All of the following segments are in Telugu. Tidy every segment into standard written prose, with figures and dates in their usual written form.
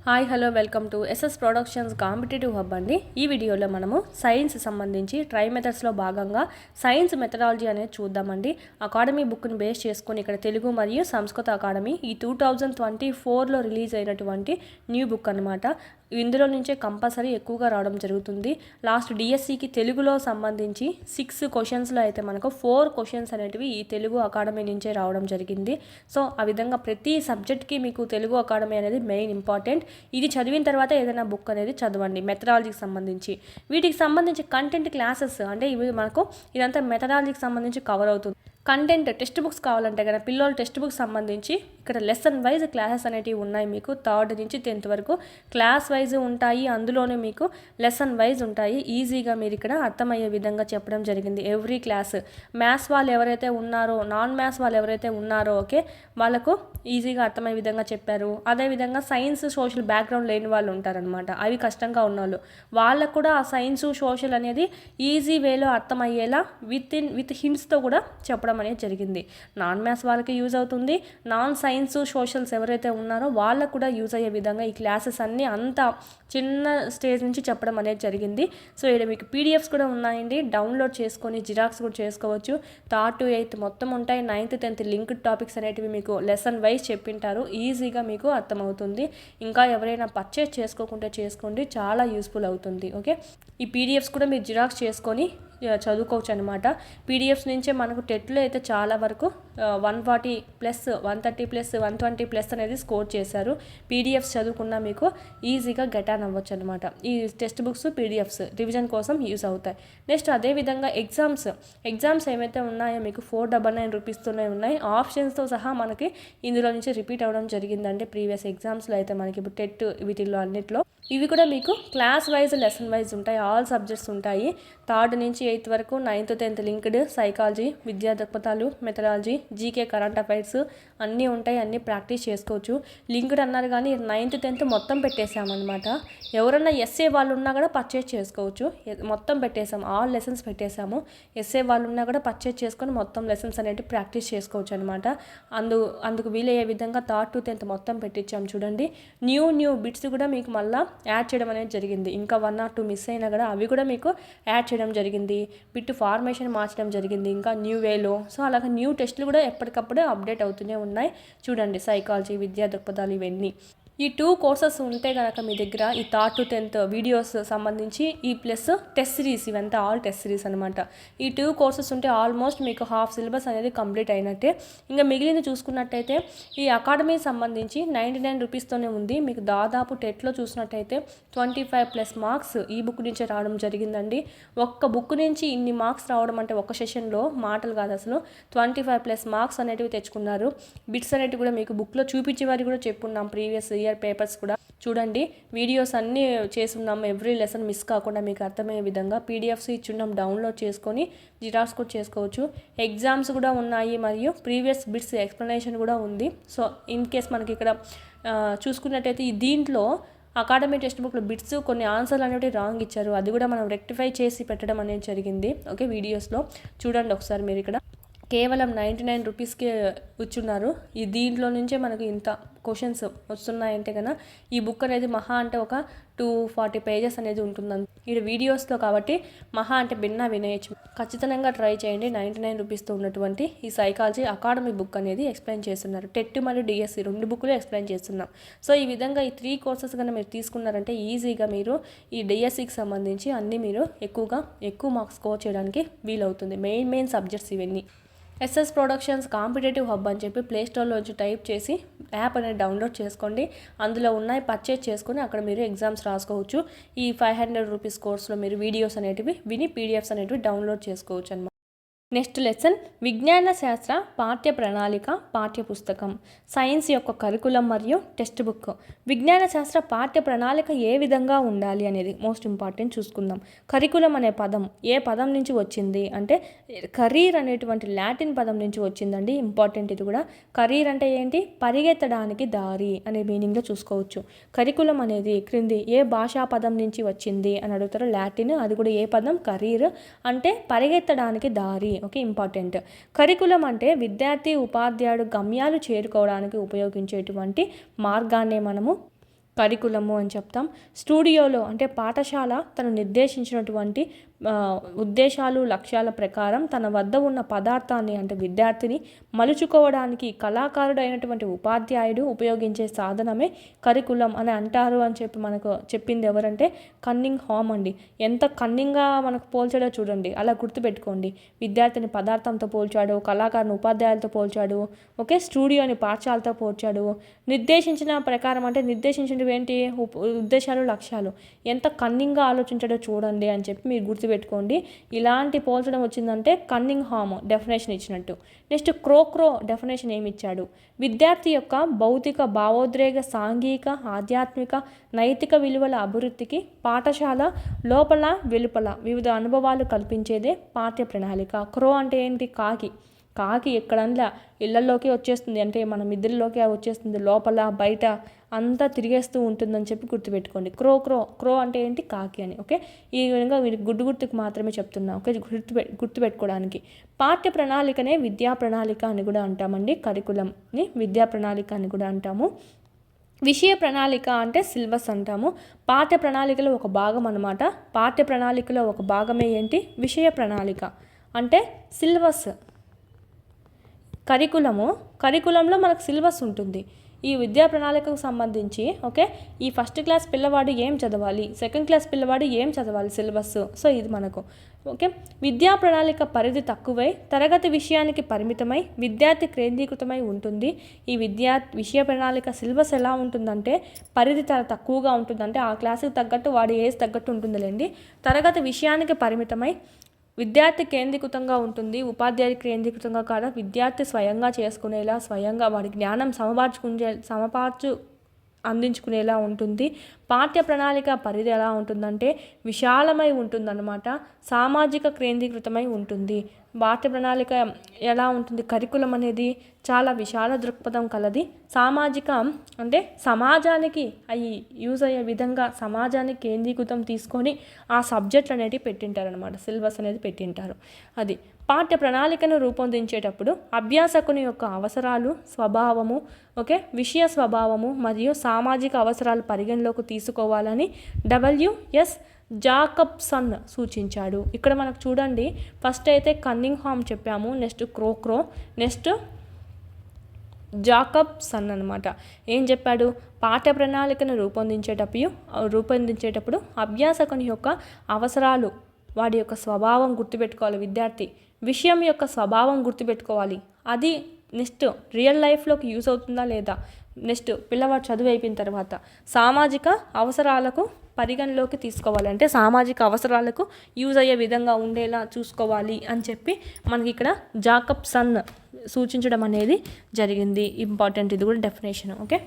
Hi hello welcome to SS productions competitive hub అండి. ఈ వీడియోలో మనము సైన్స్ సంబంధించి ట్రై మెథడ్స్లో భాగంగా సైన్స్ మెథడాలజీ అనేది చూద్దామండి. అకాడమీ బుక్ని బేస్ చేసుకొని ఇక్కడ తెలుగు మరియు సంస్కృత అకాడమీ ఈ 2024లో రిలీజ్ అయినటువంటి న్యూ బుక్ అనమాట. ఇందులో నుంచే కంపల్సరీ ఎక్కువగా రావడం జరుగుతుంది. లాస్ట్ డిఎస్సికి తెలుగులో సంబంధించి 6 క్వశ్చన్స్లో అయితే మనకు 4 క్వశ్చన్స్ అనేటివి ఈ తెలుగు అకాడమీ నుంచే రావడం జరిగింది. సో ఆ విధంగా ప్రతి సబ్జెక్ట్కి మీకు తెలుగు అకాడమీ అనేది మెయిన్ ఇంపార్టెంట్. ఇది చదివిన తర్వాత ఏదైనా బుక్ అనేది చదవండి మెథడాలజీకి సంబంధించి. వీటికి సంబంధించి కంటెంట్ క్లాసెస్ అంటే ఇవి మనకు ఇదంతా మెథడాలజీకి సంబంధించి కవర్ అవుతుంది. కంటెంట్ టెక్స్ట్ బుక్స్ కావాలంటే కదా పిల్లల టెక్స్ట్ బుక్స్ సంబంధించి ఇక్కడ లెసన్ వైజ్ క్లాసెస్ అనేటివి ఉన్నాయి. మీకు 3rd నుంచి 10th వరకు క్లాస్ వైజ్ ఉంటాయి. అందులోనే మీకు లెసన్ వైజ్ ఉంటాయి. ఈజీగా మీరు ఇక్కడ అర్థమయ్యే విధంగా చెప్పడం జరిగింది. ఎవ్రీ క్లాస్ మ్యాథ్స్ వాళ్ళు ఎవరైతే ఉన్నారో నాన్ మ్యాథ్స్ వాళ్ళు ఎవరైతే ఉన్నారో ఓకే వాళ్ళకు ఈజీగా అర్థమయ్యే విధంగా చెప్పారు. అదేవిధంగా సైన్స్ సోషల్ బ్యాక్గ్రౌండ్ లేని వాళ్ళు ఉంటారనమాట. అవి కష్టంగా ఉన్నవాళ్ళు వాళ్ళకు కూడా ఆ సైన్స్ సోషల్ అనేది ఈజీ వేలో అర్థమయ్యేలా విత్ హింట్స్తో కూడా చెప్పడం అనేది జరిగింది. నాన్ మ్యాథ్స్ వాళ్ళకి యూజ్ అవుతుంది. నాన్ సైన్స్ సోషల్స్ ఎవరైతే ఉన్నారో వాళ్ళకు కూడా యూజ్ అయ్యే విధంగా ఈ క్లాసెస్ అన్నీ అంత చిన్న స్టేజ్ నుంచి చెప్పడం అనేది జరిగింది. సో ఇక్కడ మీకు పీడిఎఫ్స్ కూడా ఉన్నాయండి. డౌన్లోడ్ చేసుకొని జిరాక్స్ కూడా చేసుకోవచ్చు. 3rd to 8th మొత్తం ఉంటాయి. 9th 10th లింక్డ్ టాపిక్స్ అనేటివి మీకు లెసన్ వైజ్ చెప్పింటారు. ఈజీగా మీకు అర్థమవుతుంది. ఇంకా ఎవరైనా పర్చేస్ చేసుకోకుంటే చేసుకోండి, చాలా యూస్ఫుల్ అవుతుంది. ఓకే, ఈ పీడిఎఫ్స్ కూడా మీరు జిరాక్స్ చేసుకొని చదువుకోవచ్చు అనమాట. పీడిఎఫ్స్ నుంచే మనకు టెట్లో అయితే చాలా వరకు 140+, 130+, 120+ అనేది స్కోర్ చేశారు. పీడిఎఫ్స్ చదువుకున్నా మీకు ఈజీగా గెట్ ఆన్ అవ్వచ్చు అనమాట. ఈ టెక్స్ట్ బుక్స్ పీడిఎఫ్స్ రివిజన్ కోసం యూస్ అవుతాయి. నెక్స్ట్ అదేవిధంగా ఎగ్జామ్స్ ఏవైతే ఉన్నాయో మీకు 499 రూపీస్తోనే ఉన్నాయి. ఆప్షన్స్తో సహా మనకి ఇందులో నుంచి రిపీట్ అవ్వడం జరిగిందంటే ప్రీవియస్ ఎగ్జామ్స్లో అయితే మనకి ఇప్పుడు టెట్ వీటిల్లో అన్నిట్లో ఇవి కూడా మీకు క్లాస్ వైజ్ లెసన్ వైజ్ ఉంటాయి. ఆల్ సబ్జెక్ట్స్ ఉంటాయి. 3rd నుంచి 8th వరకు 9th 10th లింక్డ్ సైకాలజీ, విద్యా దృక్పథాలు, మెథడాలజీ, జీకే, కరెంట్ అఫైర్స్ అన్నీ ఉంటాయి. అన్నీ ప్రాక్టీస్ చేసుకోవచ్చు. లింక్డ్ అన్నారు కానీ 9th 10th మొత్తం పెట్టేశామన్నమాట. ఎవరన్నా ఎస్ఏ వాళ్ళు ఉన్నా కూడా పర్చేస్ చేసుకోవచ్చు. మొత్తం పెట్టేసాం, ఆల్ లెసన్స్ పెట్టేశాము. ఎస్ఏ వాళ్ళు ఉన్నా కూడా పర్చేస్ చేసుకొని మొత్తం లెసన్స్ అనేవి ప్రాక్టీస్ చేసుకోవచ్చు అనమాట. అందుకు వీలయ్యే విధంగా 3rd to 10th మొత్తం పెట్టించాం. చూడండి, న్యూ బిట్స్ కూడా మీకు మళ్ళీ యాడ్ చేయడం అనేది జరిగింది. ఇంకా 1 or 2 మిస్ అయినా కూడా అవి కూడా మీకు యాడ్ చేయడం జరిగింది. బిట్ ఫార్మేషన్ మార్చడం జరిగింది ఇంకా న్యూ వేలో. సో అలాగే న్యూ టెస్టులు కూడా ఎప్పటికప్పుడు అప్డేట్ అవుతూనే ఉన్నాయి. చూడండి, సైకాలజీ, విద్యా దృక్పథాలు ఇవన్నీ. ఈ 2 కోర్సెస్ ఉంటే కనుక మీ దగ్గర ఈ 3rd to 10th వీడియోస్ సంబంధించి ఈ ప్లస్ టెస్ట్ సిరీస్ ఇవంతా ఆల్ టెస్ట్ సిరీస్ అనమాట. ఈ 2 కోర్సెస్ ఉంటే ఆల్మోస్ట్ మీకు హాఫ్ సిలబస్ అనేది కంప్లీట్ అయినట్టే. ఇంకా మిగిలింది చూసుకున్నట్టయితే ఈ అకాడమీ సంబంధించి 99 రూపీస్తోనే ఉంది. మీకు దాదాపు టెట్లో చూసినట్టయితే 25+ మార్క్స్ ఈ బుక్ నుంచే రావడం జరిగిందండి. ఒక్క బుక్ నుంచి ఇన్ని మార్క్స్ రావడం అంటే ఒక సెషన్లో మాటలు కాదు అసలు. 25+ మార్క్స్ అనేటివి తెచ్చుకున్నారు. బిట్స్ అనేటివి కూడా మీకు బుక్లో చూపించే వారి కూడా చెప్పున్నాం. ప్రీవియస్ ఇయర్ పేపర్స్ కూడా చూడండి, వీడియోస్ అన్నీ చేసున్నాం. ఎవ్రీ లెసన్ మిస్ కాకుండా మీకు అర్థమయ్యే విధంగా పీడిఎఫ్స్ ఇచ్చున్నాం. డౌన్లోడ్ చేసుకొని జిరాక్స్ కూడా చేసుకోవచ్చు. ఎగ్జామ్స్ కూడా ఉన్నాయి మరియు ప్రీవియస్ బిట్స్ ఎక్స్ప్లెనేషన్ కూడా ఉంది. సో ఇన్ కేస్ మనకి ఇక్కడ చూసుకున్నట్టయితే దీంట్లో అకాడమీ టెక్స్ట్ బుక్లో బిట్స్ కొన్ని ఆన్సర్లు అనేవి రాంగ్ ఇచ్చారు. అది కూడా మనం రెక్టిఫై చేసి పెట్టడం అనేది జరిగింది. ఓకే, వీడియోస్లో చూడండి ఒకసారి. మీరు ఇక్కడ కేవలం 99 రూపీస్కే ఇచ్చున్నారు. దీంట్లో నుంచే మనకు ఇంత క్వశ్చన్స్ వస్తున్నాయంటే కన్నా ఈ బుక్ అనేది మహా అంటే ఒక 240 పేజెస్ అనేది ఉంటుంది. ఇది వీడియోస్లో కాబట్టి మహా అంటే భిన్న వినేయచ్చు. ఖచ్చితంగా ట్రై చేయండి. 99 రూపీస్తో ఉన్నటువంటి ఈ సైకాలజీ అకాడమీ బుక్ అనేది ఎక్స్ప్లెయిన్ చేస్తున్నారు. టెట్ మరియు డిఎస్సి 2 బుక్లు ఎక్స్ప్లెయిన్ చేస్తున్నాం. సో ఈ విధంగా ఈ 3 కోర్సెస్ కన్నా మీరు తీసుకున్నారంటే ఈజీగా మీరు ఈ డిఎస్సికి సంబంధించి అన్నీ మీరు ఎక్కువ మార్క్స్ స్కోర్ చేయడానికి వీలవుతుంది. మెయిన్ సబ్జెక్ట్స్ ఇవన్నీ. ఎస్ఎస్ ప్రొడక్షన్స్ కాంపిటేటివ్ హబ్ అని చెప్పి ప్లేస్టోర్లోంచి టైప్ చేసి యాప్ అనేది డౌన్లోడ్ చేసుకోండి. అందులో ఉన్నాయి, పర్చేజ్ చేసుకొని అక్కడ మీరు ఎగ్జామ్స్ రాసుకోవచ్చు. ఈ 500 రూపీస్ కోర్సులో మీరు వీడియోస్ అనేటివి విని పీడిఎఫ్స్ అనేటివి డౌన్లోడ్ చేసుకోవచ్చు అన్నమాట. నెక్స్ట్ లెసన్ విజ్ఞాన శాస్త్ర పాఠ్య ప్రణాళిక పాఠ్యపుస్తకం, సైన్స్ యొక్క కరికులం మరియు టెక్స్ట్ బుక్. విజ్ఞాన శాస్త్ర పాఠ్య ప్రణాళిక ఏ విధంగా ఉండాలి అనేది మోస్ట్ ఇంపార్టెంట్ చూసుకుందాం. కరికులం అనే పదం ఏ పదం నుంచి వచ్చింది అంటే కరీర్ అనేటువంటి లాటిన్ పదం నుంచి వచ్చిందండి. ఇంపార్టెంట్ ఇది కూడా. కరీర్ అంటే ఏంటి? పరిగెత్తడానికి దారి అనే మీనింగ్లో చూసుకోవచ్చు. కరికులం అనేది క్రింది ఏ భాషా పదం నుంచి వచ్చింది అని అడుగుతారు. లాటిన్, అది కూడా ఏ పదం? కరీర్ అంటే పరిగెత్తడానికి దారి. Okay, important. కరికులం అంటే విద్యార్థి ఉపాధ్యాయుడు గమ్యాలు చేరుకోవడానికి ఉపయోగించేటువంటి మార్గాన్నే మనము కరికులము అని చెప్తాం. స్టూడియోలో అంటే పాఠశాల తను నిర్దేశించినటువంటి ఉద్దేశాలు లక్ష్యాల ప్రకారం తన వద్ద ఉన్న పదార్థాన్ని అంటే విద్యార్థిని మలుచుకోవడానికి కళాకారుడు అయినటువంటి ఉపాధ్యాయుడు ఉపయోగించే సాధనమే కరికులం అని అంటారు అని చెప్పి మనకు చెప్పింది ఎవరంటే కన్నింగ్హామ్ అండి. ఎంత కన్నింగ్గా మనకు పోల్చాడో చూడండి. అలా గుర్తుపెట్టుకోండి. విద్యార్థిని పదార్థంతో పోల్చాడు, కళాకారుని ఉపాధ్యాయులతో పోల్చాడు, ఓకే, స్టూడియోని పాఠశాలతో పోల్చాడు. నిర్దేశించిన ప్రకారం అంటే నిర్దేశించినవి ఏంటి, ఉద్దేశాలు లక్ష్యాలు ఎంత కన్నింగ్గా ఆలోచించాడో చూడండి అని చెప్పి మీరు గుర్తుపెట్టుకోండి. ఇలాంటి పోల్చడం వచ్చిందంటే కన్నింగ్హామ్ డెఫినేషన్ ఇచ్చినట్టు. నెక్స్ట్ క్రోక్రో డెఫినేషన్ ఏమి ఇచ్చాడు, విద్యార్థి యొక్క భౌతిక భావోద్రేక సాంఘిక ఆధ్యాత్మిక నైతిక విలువల అభివృద్ధికి పాఠశాల లోపల వెలుపల వివిధ అనుభవాలు కల్పించేదే పాఠ్య ప్రణాళిక. క్రో అంటే ఏంటి, కాకి ఎక్కడన్నా ఇళ్లలోకి వచ్చేస్తుంది, అంటే మన మిద్దుల్లోకి వచ్చేస్తుంది, లోపల బయట అంతా తిరిగేస్తూ ఉంటుందని చెప్పి గుర్తుపెట్టుకోండి. క్రో అంటే ఏంటి, కాకి అని. ఓకే, ఈ విధంగా మీరు గుర్తుకు మాత్రమే చెప్తున్నా. ఓకే, గుర్తుపెట్టుకోవడానికి. పాఠ్య ప్రణాళికనే విద్యా ప్రణాళిక అని కూడా అంటామండి. కరికులంని విద్యా ప్రణాళిక అని కూడా అంటాము. విషయ ప్రణాళిక అంటే సిలబస్ అంటాము. పాఠ్య ప్రణాళికలో ఒక భాగం అన్నమాట. పాఠ్య ప్రణాళికలో ఒక భాగమే ఏంటి, విషయ ప్రణాళిక అంటే సిలబస్. కరికులంలో మనకు సిలబస్ ఉంటుంది. ఈ విద్యా ప్రణాళికకు సంబంధించి ఓకే, ఈ ఫస్ట్ క్లాస్ పిల్లవాడు ఏం చదవాలి, సెకండ్ క్లాస్ పిల్లవాడు ఏం చదవాలి సిలబస్. సో ఇది మనకు ఓకే. విద్యా ప్రణాళిక పరిధి తక్కువై తరగతి విషయానికి పరిమితమై విద్యార్థి కేంద్రీకృతమై ఉంటుంది. ఈ విషయ ప్రణాళిక సిలబస్ ఎలా ఉంటుందంటే పరిధి తక్కువగా ఉంటుందంటే ఆ క్లాసుకి తగ్గట్టు వాడి ఏజ్ తగ్గట్టు ఉంటుందిలేండి. తరగతి విషయానికి పరిమితమై విద్యార్థి కేంద్రీకృతంగా ఉంటుంది. ఉపాధ్యాయుడి కేంద్రీకృతంగా కాదు, విద్యార్థి స్వయంగా చేసుకునేలా, స్వయంగా వాడి జ్ఞానం అందించుకునేలా ఉంటుంది. పాఠ్య ప్రణాళిక పరిధి ఎలా ఉంటుందంటే విశాలమై ఉంటుందన్నమాట. సామాజిక కేంద్రీకృతమై ఉంటుంది. పాఠ్య ప్రణాళిక ఎలా ఉంటుంది, కరికులం అనేది చాలా విశాల దృక్పథం కలది. సామాజిక అంటే సమాజానికి అవి యూజ్ అయ్యే విధంగా సమాజాన్ని కేంద్రీకృతం తీసుకొని ఆ సబ్జెక్టులు అనేవి పెట్టింటారనమాట. సిలబస్ అనేది పెట్టింటారు. అది పాఠ్య ప్రణాళికను రూపొందించేటప్పుడు అభ్యాసకుని యొక్క అవసరాలు, స్వభావము, ఓకే, విషయ స్వభావము మరియు సామాజిక అవసరాలు పరిగణలోకి తీసుకోవాలని WS జాకబ్సన్ సూచించాడు. ఇక్కడ మనకు చూడండి, ఫస్ట్ అయితే కన్నింగ్హామ్ చెప్పాము, నెక్స్ట్ క్రోక్రో, నెక్స్ట్ జాకబ్సన్ అనమాట. ఏం చెప్పాడు, పాఠ్య ప్రణాళికను రూపొందించేటప్పుడు అభ్యాసకుని యొక్క అవసరాలు, వాడి యొక్క స్వభావం గుర్తుపెట్టుకోవాలి విద్యార్థి, విషయం యొక్క స్వభావం గుర్తుపెట్టుకోవాలి, అది నెక్స్ట్ రియల్ లైఫ్లోకి యూజ్ అవుతుందా లేదా, నెక్స్ట్ పిల్లవాడు చదువు అయిపోయిన తర్వాత సామాజిక అవసరాలకు పరిగణలోకి తీసుకోవాలి, అంటే సామాజిక అవసరాలకు యూజ్ అయ్యే విధంగా ఉండేలా చూసుకోవాలి అని చెప్పి మనకి ఇక్కడ జాకబ్సన్ సూచించడం అనేది జరిగింది. ఇంపార్టెంట్, ఇది కూడా డెఫినేషన్. ఓకే,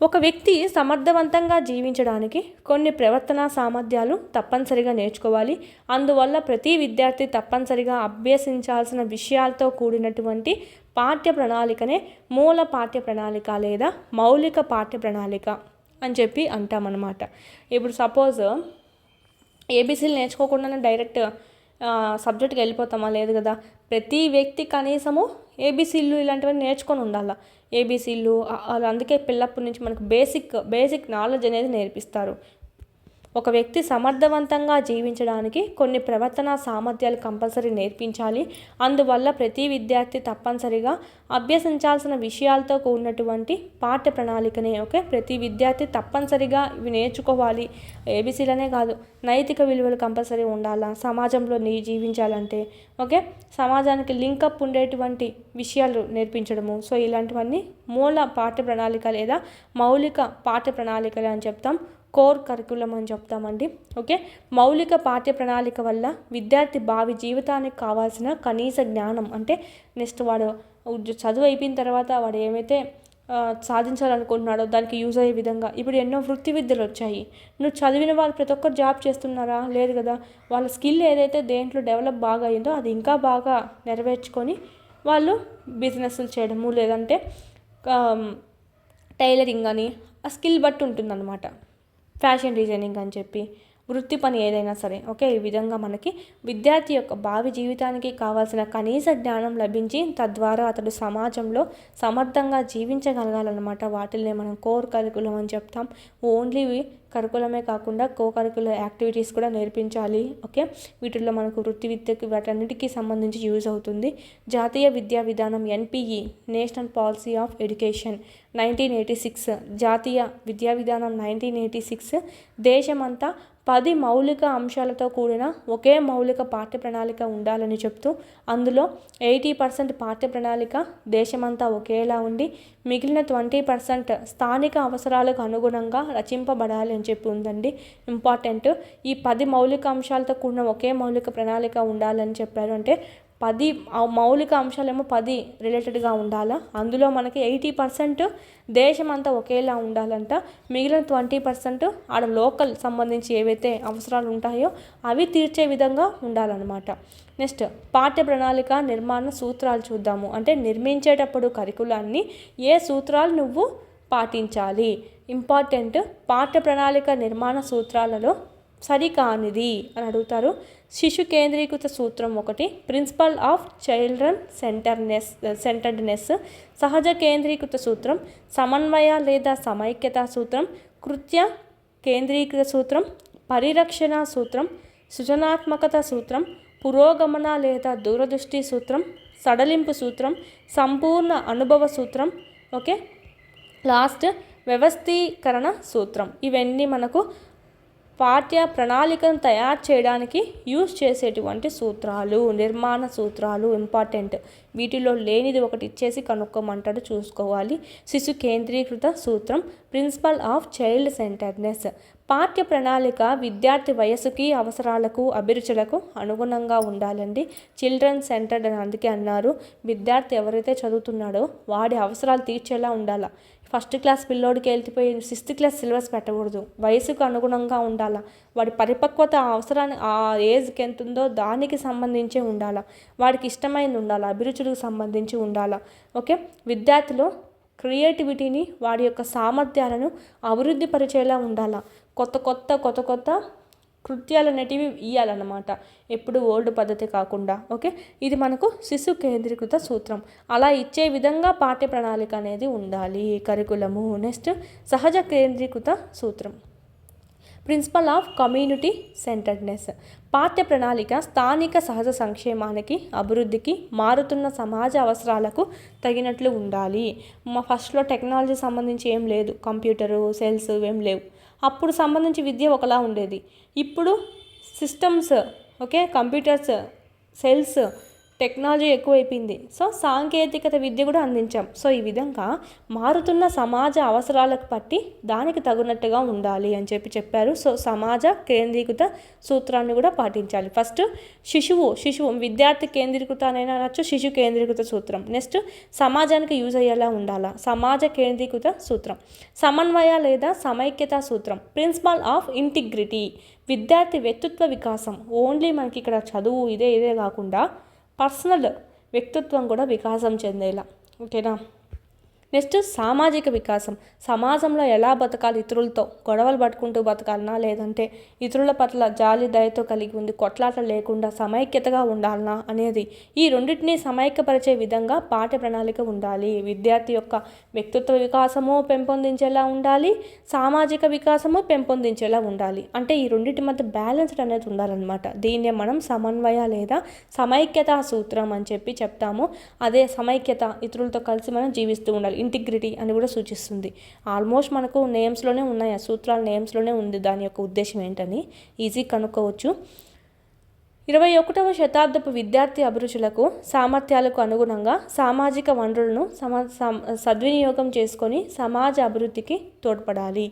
ఒక వ్యక్తి సమర్థవంతంగా జీవించడానికి కొన్ని ప్రవర్తనా సామర్థ్యాలు తప్పనిసరిగా నేర్చుకోవాలి. అందువల్ల ప్రతి విద్యార్థి తప్పనిసరిగా అభ్యసించాల్సిన విషయాలతో కూడినటువంటి పాఠ్య ప్రణాళికనే మూల పాఠ్య ప్రణాళిక లేదా మౌలిక పాఠ్య ప్రణాళిక అని చెప్పి అంటామన్నమాట. ఇప్పుడు సపోజ్ ఏబీసీలు నేర్చుకోకుండానే డైరెక్ట్ సబ్జెక్ట్కి వెళ్ళిపోతామా, లేదు కదా. ప్రతి వ్యక్తి కనీసము ఏబీసీలు ఇలాంటివన్నీ నేర్చుకొని ఉండాలి. ఏబీసీలు అందుకే పిల్లప్పటి నుంచి మనకు బేసిక్ నాలెడ్జ్ అనేది నేర్పిస్తారు. ఒక వ్యక్తి సమర్థవంతంగా జీవించడానికి కొన్ని ప్రవర్తనా సామర్థ్యాలు కంపల్సరీ నేర్పించాలి. అందువల్ల ప్రతి విద్యార్థి తప్పనిసరిగా అభ్యసించాల్సిన విషయాలతో కూడినటువంటి పాఠ్య ప్రణాళికనే ఓకే, ప్రతి విద్యార్థి తప్పనిసరిగా ఇవి నేర్చుకోవాలి. ఏబీసీలనే కాదు, నైతిక విలువలు కంపల్సరీ ఉండాలా సమాజంలో జీవించాలంటే. ఓకే, సమాజానికి లింకప్ ఉండేటువంటి విషయాలు నేర్పించడము. సో ఇలాంటివన్నీ మూల పాఠ్య ప్రణాళిక లేదా మౌలిక పాఠ్య ప్రణాళికలు అని చెప్తాం. కోర్ కరికులం అని చెప్తామండి. ఓకే, మౌలిక పాఠ్య ప్రణాళిక వల్ల విద్యార్థి భావి జీవితానికి కావాల్సిన కనీస జ్ఞానం, అంటే నెక్స్ట్ వాడు చదువు అయిపోయిన తర్వాత వాడు ఏమైతే సాధించాలనుకుంటున్నాడో దానికి యూజ్ అయ్యే విధంగా. ఇప్పుడు ఎన్నో వృత్తి విద్యలు వచ్చాయి. నువ్వు చదివిన వాళ్ళు ప్రతి ఒక్కరు జాబ్ చేస్తున్నారా, లేదు కదా. వాళ్ళ స్కిల్ ఏదైతే దేంట్లో డెవలప్ బాగా అయిందో అది ఇంకా బాగా నెరవేర్చుకొని వాళ్ళు బిజినెస్లు చేయడము, లేదంటే టైలరింగ్ అని ఆ స్కిల్ బట్టి ఉంటుందన్నమాట. ఫ్యాషన్ డిజైనింగ్ అని చెప్పి వృత్తి పని ఏదైనా సరే. ఓకే, ఈ విధంగా మనకి విద్యార్థి యొక్క భావి జీవితానికి కావాల్సిన కనీస జ్ఞానం లభించి తద్వారా అతడు సమాజంలో సమర్థంగా జీవించగలగాలన్నమాట. వాటిల్ని మనం కోర్ కరికులం అని చెప్తాం. ఓన్లీ కరికులమే కాకుండా కో కరికులర్ యాక్టివిటీస్ కూడా నేర్పించాలి. ఓకే, వీటిల్లో మనకు వృత్తి విద్యకి వాటన్నిటికీ సంబంధించి యూజ్ అవుతుంది. జాతీయ విద్యా విధానం NPE national policy of education 1986, జాతీయ విద్యా విధానం 1986 దేశమంతా 10 మౌలిక అంశాలతో కూడిన ఒకే మౌలిక పాఠ్య ప్రణాళిక ఉండాలని చెప్తూ అందులో 80% పాఠ్య ప్రణాళిక దేశమంతా ఒకేలా ఉండి మిగిలిన 20% స్థానిక అవసరాలకు అనుగుణంగా రచింపబడాలి అని చెప్పి ఉందండి. ఇంపార్టెంట్, ఈ 10 మౌలిక అంశాలతో కూడిన ఒకే మౌలిక ప్రణాళిక ఉండాలని చెప్పారు. అంటే 10 మౌలిక అంశాలేమో 10 రిలేటెడ్గా ఉండాలా, అందులో మనకి 80% దేశమంతా ఒకేలా ఉండాలంట. మిగిలిన 20% ఆడ లోకల్ సంబంధించి ఏవైతే అవసరాలు ఉంటాయో అవి తీర్చే విధంగా ఉండాలన్నమాట. నెక్స్ట్ పాఠ్య ప్రణాళిక నిర్మాణ సూత్రాలు చూద్దాము. అంటే నిర్మించేటప్పుడు కరికులాన్ని ఏ సూత్రాలు నువ్వు పాటించాలి. ఇంపార్టెంట్, పాఠ్య ప్రణాళిక నిర్మాణ సూత్రాలలో సరికానిది అని అడుగుతారు. శిశు కేంద్రీకృత సూత్రం 1, ప్రిన్సిపల్ ఆఫ్ చిల్డ్రన్ సెంటర్డ్నెస్, సహజ కేంద్రీకృత సూత్రం, సమన్వయ లేదా సమైక్యత సూత్రం, కృత్య కేంద్రీకృత సూత్రం, పరిరక్షణ సూత్రం, సృజనాత్మకత సూత్రం, పురోగమన లేదా దూరదృష్టి సూత్రం, సడలింపు సూత్రం, సంపూర్ణ అనుభవ సూత్రం. ఓకే, లాస్ట్ వ్యవస్థీకరణ సూత్రం. ఇవన్నీ మనకు పాఠ్య ప్రణాళికను తయారు చేయడానికి యూజ్ చేసేటువంటి సూత్రాలు, నిర్మాణ సూత్రాలు. ఇంపార్టెంట్, వీటిలో లేనిది ఒకటి ఇచ్చేసి కనుక్కోమంటాడు, చూసుకోవాలి. శిశు కేంద్రీకృత సూత్రం, ప్రిన్సిపల్ ఆఫ్ చైల్డ్ సెంటర్డ్నెస్. పాఠ్య ప్రణాళిక విద్యార్థి వయసుకి, అవసరాలకు, అభిరుచులకు అనుగుణంగా ఉండాలండి. చిల్డ్రన్ సెంటర్డ్ అని అందుకే అన్నారు. విద్యార్థి ఎవరైతే చదువుతున్నాడో వాడి అవసరాలు తీర్చేలా ఉండాలా. ఫస్ట్ క్లాస్ పిల్లోడికి వెళ్ళిపోయి 6th క్లాస్ సిలబస్ పెట్టకూడదు. వయసుకు అనుగుణంగా ఉండాలా. వాడి పరిపక్వత అవసరాన్ని ఆ ఏజ్కి ఎంత ఉందో దానికి సంబంధించే ఉండాలా. వాడికి ఇష్టమైనది ఉండాలా, అభిరుచులకు సంబంధించి ఉండాలా. ఓకే, విద్యార్థిలో క్రియేటివిటీని, వాడి యొక్క సామర్థ్యాలను అభివృద్ధి పరిచేలా ఉండాలా. కొత్త కొత్త కృత్యాలు అనేటివి ఇవ్వాలన్నమాట, ఎప్పుడు ఓల్డ్ పద్ధతి కాకుండా. ఓకే, ఇది మనకు శిశు కేంద్రీకృత సూత్రం. అలా ఇచ్చే విధంగా పాఠ్య ప్రణాళిక అనేది ఉండాలి, కరికులము. నెక్స్ట్ సహజ కేంద్రీకృత సూత్రం, ప్రిన్సిపల్ ఆఫ్ కమ్యూనిటీ సెంటర్డ్నెస్. పాఠ్య ప్రణాళిక స్థానిక సహజ సంక్షేమానికి, అభివృద్ధికి, మారుతున్న సమాజ అవసరాలకు తగినట్లు ఉండాలి. ఫస్ట్లో టెక్నాలజీ సంబంధించి ఏం లేదు, కంప్యూటరు, సెల్స్ ఏం లేవు. అప్పుడు సంబంధించి విద్య ఒకలా ఉండేది. ఇప్పుడు systems, okay, computers, cells, technology ఎక్కువైపోయింది. సో సాంకేతికత విద్య కూడా అందించాం. సో ఈ విధంగా మారుతున్న సమాజ అవసరాలకు బట్టి దానికి తగినట్టుగా ఉండాలి అని చెప్పారు. సో సమాజ కేంద్రీకృత సూత్రాన్ని కూడా పాటించాలి. ఫస్ట్ శిశువు విద్యార్థి కేంద్రీకృత అనైనా అనొచ్చు, శిశు కేంద్రీకృత సూత్రం. నెక్స్ట్ సమాజానికి యూజ్ అయ్యేలా ఉండాలా, సమాజ కేంద్రీకృత సూత్రం. సమన్వయ లేదా సమైక్యత సూత్రం, ప్రిన్సిపల్ ఆఫ్ ఇంటిగ్రిటీ. విద్యార్థి వ్యక్తిత్వ వికాసం, ఓన్లీ మనకి ఇక్కడ చదువు ఇదే కాకుండా పర్సనల్ వ్యక్తిత్వం కూడా వికాసం చెందేలా. ఓకేనా. నెక్స్ట్ సామాజిక వికాసం, సమాజంలో ఎలా బతకాలి, ఇతరులతో గొడవలు పట్టుకుంటూ బతకాలనా, లేదంటే ఇతరుల పట్ల జాలి దయతో కలిగి ఉంది కొట్లాట లేకుండా సమైక్యతగా ఉండాలనా అనేది, ఈ రెండింటినీ సమైక్యపరిచే విధంగా పాఠ్య ప్రణాళిక ఉండాలి. విద్యార్థి యొక్క వ్యక్తిత్వ వికాసము పెంపొందించేలా ఉండాలి, సామాజిక వికాసము పెంపొందించేలా ఉండాలి. అంటే ఈ రెండింటి మధ్య బ్యాలెన్స్డ్ అనేది ఉండాలన్నమాట. దీన్నే మనం సమన్వయ లేదా సమైక్యతా సూత్రం అని చెప్తాము. అదే సమైక్యత, ఇతరులతో కలిసి మనం జీవిస్తూ ఉండాలి. ఇంటిగ్రిటీ అని కూడా సూచిస్తుంది. ఆల్మోస్ట్ మనకు నేమ్స్లోనే ఉన్నాయి, ఆ సూత్రాల నేమ్స్లోనే ఉంది దాని యొక్క ఉద్దేశం ఏంటని ఈజీ కనుక్కోవచ్చు. 21వ శతాబ్దపు విద్యార్థి అభిరుచులకు, సామర్థ్యాలకు అనుగుణంగా సామాజిక వనరులను సద్వినియోగం చేసుకొని సమాజ అభివృద్ధికి తోడ్పడాలి.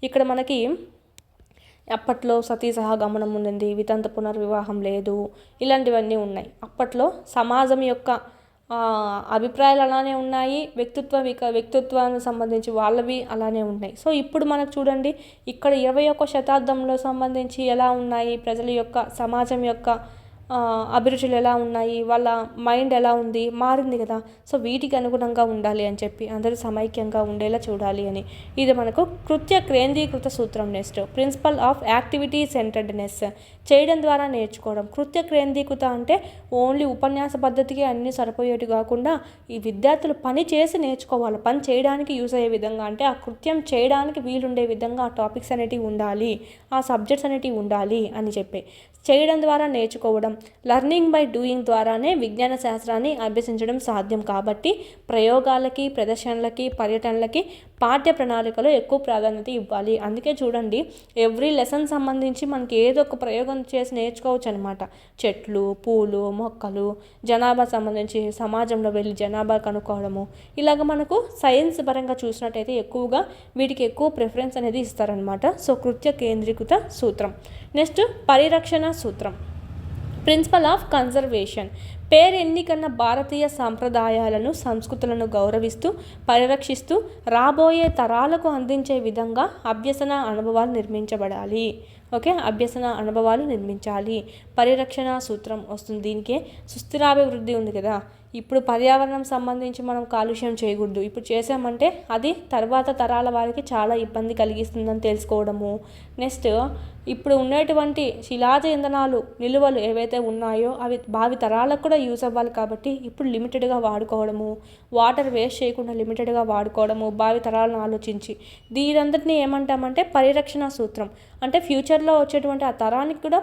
ఇక్కడ మనకి అప్పట్లో సతీ సహగమనం ఉంది, వితంత పునర్వివాహం లేదు, ఇలాంటివన్నీ ఉన్నాయి. అప్పట్లో సమాజం యొక్క అభిప్రాయాలు అలానే ఉన్నాయి, వ్యక్తిత్వానికి సంబంధించి వాళ్ళవి అలానే ఉన్నాయి. సో ఇప్పుడు మనకు చూడండి, ఇక్కడ 21వ శతాబ్దంలో సంబంధించి ఎలా ఉన్నాయి, ప్రజల యొక్క, సమాజం యొక్క అభిరుచులు ఎలా ఉన్నాయి, వాళ్ళ మైండ్ ఎలా ఉంది, మారింది కదా. సో వీటికి అనుగుణంగా ఉండాలి అని చెప్పి అందరూ సమైక్యంగా ఉండేలా చూడాలి అని. ఇది మనకు కృత్య కేంద్రీకృత సూత్రం. Next principle of activity centredness, చేయడం ద్వారా నేర్చుకోవడం. కృత్య కేంద్రీకృత అంటే ఓన్లీ ఉపన్యాస పద్ధతికి అన్నీ సరిపోయేటి కాకుండా ఈ విద్యార్థులు పని చేసి నేర్చుకోవాలి, పని చేయడానికి యూజ్ అయ్యే విధంగా, అంటే ఆ కృత్యం చేయడానికి వీలుండే విధంగా ఆ టాపిక్స్ అనేటివి ఉండాలి, ఆ సబ్జెక్ట్స్ అనేటివి ఉండాలి అని చెప్పి చేయడం ద్వారా నేర్చుకోవడం. లర్నింగ్ బై డూయింగ్ ద్వారానే విజ్ఞాన శాస్త్రాన్ని అభ్యసించడం సాధ్యం కాబట్టి ప్రయోగాలకి, ప్రదర్శనలకి, పర్యటనలకి పాఠ్య ప్రణాళికలో ఎక్కువ ప్రాధాన్యత ఇవ్వాలి. అందుకే చూడండి, ఎవ్రీ లెసన్ సంబంధించి మనకి ఏదో ఒక ప్రయోగం చేసి నేర్చుకోవచ్చు అనమాట. చెట్లు, పూలు, మొక్కలు, జనాభా సంబంధించి సమాజంలో వెళ్ళి జనాభా కనుక్కోవడము, ఇలాగ మనకు సైన్స్ పరంగా చూసినట్టయితే ఎక్కువగా వీటికి ఎక్కువ ప్రిఫరెన్స్ అనేది ఇస్తారనమాట. సో కృత్య కేంద్రీకృత సూత్రం. నెక్స్ట్ పరిరక్షణ సూత్రం, ప్రిన్సిపల్ ఆఫ్ కన్జర్వేషన్. పేరెన్నికన్న భారతీయ సాంప్రదాయాలను, సంస్కృతులను గౌరవిస్తూ పరిరక్షిస్తూ రాబోయే తరాలకు అందించే విధంగా అభ్యసన అనుభవాలు నిర్మించబడాలి. ఓకే, అభ్యసన అనుభవాలు నిర్మించాలి. పరిరక్షణ సూత్రం వస్తుంది దీనికే. సుస్థిరాభివృద్ధి ఉంది కదా, ఇప్పుడు పర్యావరణం సంబంధించి మనం కాలుష్యం చేయకూడదు. ఇప్పుడు చేసామంటే అది తర్వాత తరాల వారికి చాలా ఇబ్బంది కలిగిస్తుందని తెలుసుకోవడము. నెక్స్ట్ ఇప్పుడు ఉండేటువంటి శిలాజ ఇంధనాలు నిలువలు ఏవైతే ఉన్నాయో అవి భావి తరాలకు కూడా యూజ్ అవ్వాలి కాబట్టి ఇప్పుడు లిమిటెడ్గా వాడుకోవడము, వాటర్ వేస్ట్ చేయకుండా లిమిటెడ్గా వాడుకోవడము, భావి తరాలను ఆలోచించి దీనంతటినీ ఏమంటామంటే పరిరక్షణ సూత్రం. అంటే ఫ్యూచర్లో వచ్చేటువంటి ఆ తరానికి కూడా